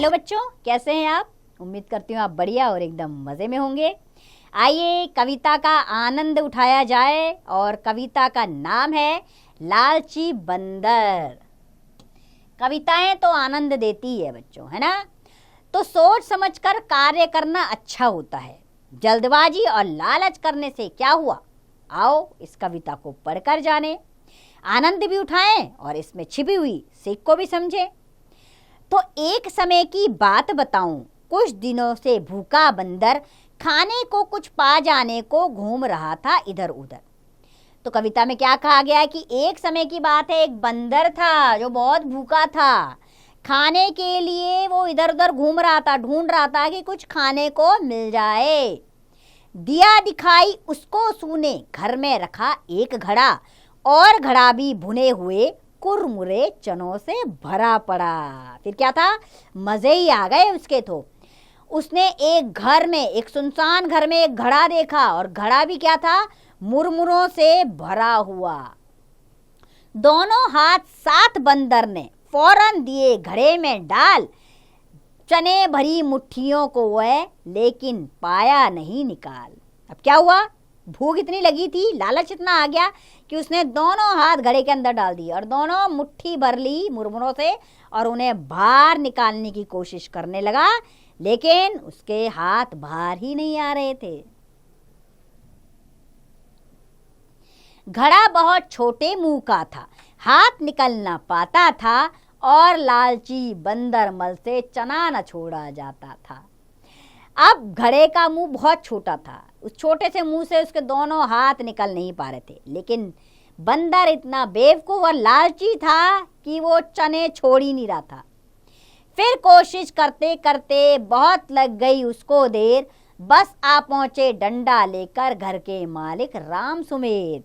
Hello बच्चों, कैसे हैं आप। उम्मीद करती हूँ आप बढ़िया और एकदम मज़े में होंगे। आइए कविता का आनंद उठाया जाए और कविता का नाम है लालची बंदर। कविताएं तो आनंद देती है बच्चों, है ना। तो सोच समझकर कार्य करना अच्छा होता है। जल्दबाजी और लालच करने से क्या हुआ, आओ इस कविता को पढ़कर जाने, आनंद भी उठाएं और इसमें छिपी हुई सीख को भी समझें। तो एक समय की बात बताऊं, कुछ दिनों से भूखा बंदर खाने को कुछ पा जाने को घूम रहा था इधर उधर। तो कविता में क्या कहा गया है कि एक समय की बात है, एक बंदर था जो बहुत भूखा था। खाने के लिए वो इधर उधर घूम रहा था, ढूंढ रहा था कि कुछ खाने को मिल जाए। दिया दिखाई उसको सूने घर में रखा एक घड़ा, और घड़ा भी भुने हुए कुरमुरे चनों से भरा पड़ा। फिर क्या था, मजे ही आ गए उसके। तो उसने एक घर में, एक सुनसान घर में एक घड़ा देखा, और घड़ा भी क्या था, मुरमुरों से भरा हुआ। दोनों हाथ साथ बंदर ने फौरन दिए घड़े में डाल, चने भरी मुट्ठियों को वह लेकिन पाया नहीं निकाल। अब क्या हुआ, भूख इतनी लगी थी, लालच इतना आ गया कि उसने दोनों हाथ घड़े के अंदर डाल दिए और दोनों मुट्ठी भर ली मुरमुरों से और उन्हें बाहर निकालने की कोशिश करने लगा, लेकिन उसके हाथ बाहर ही नहीं आ रहे थे। घड़ा बहुत छोटे मुंह का था, हाथ निकल ना पाता था, और लालची बंदर मल से चना न छोड़ा जाता था। अब घड़े का मुंह बहुत छोटा था, उस छोटे से मुंह से उसके दोनों हाथ निकल नहीं पा रहे थे, लेकिन बंदर इतना बेवकूफ और लालची था कि वो चने छोड़ ही नहीं रहा था। फिर कोशिश करते करते बहुत लग गई उसको देर, बस आ पहुंचे डंडा लेकर घर के मालिक राम सुमेर।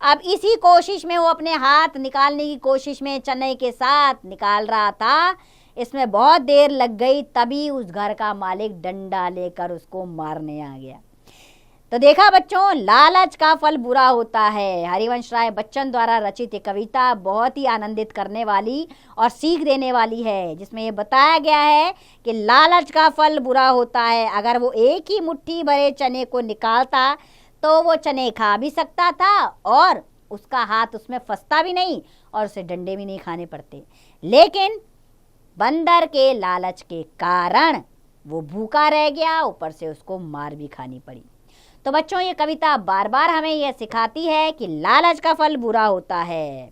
अब इसी कोशिश में, वो अपने हाथ निकालने की कोशिश में चने के साथ निकाल रहा था, इसमें बहुत देर लग गई। तभी उस घर का मालिक डंडा लेकर उसको मारने आ गया। तो देखा बच्चों, लालच का फल बुरा होता है। हरिवंश राय बच्चन द्वारा रचित ये कविता बहुत ही आनंदित करने वाली और सीख देने वाली है, जिसमें ये बताया गया है कि लालच का फल बुरा होता है। अगर वो एक ही मुट्ठी भरे चने को निकालता तो वो चने खा भी सकता था और उसका हाथ उसमें फंसता भी नहीं और उसे डंडे भी नहीं खाने पड़ते, लेकिन बंदर के लालच के कारण वो भूखा रह गया, ऊपर से उसको मार भी खानी पड़ी। तो बच्चों, ये कविता बार बार हमें यह सिखाती है कि लालच का फल बुरा होता है।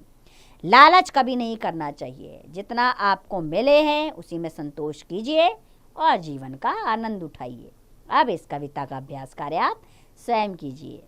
लालच कभी नहीं करना चाहिए। जितना आपको मिले हैं उसी में संतोष कीजिए और जीवन का आनंद उठाइए। अब इस कविता का अभ्यास कार्य आप स्वयं कीजिए।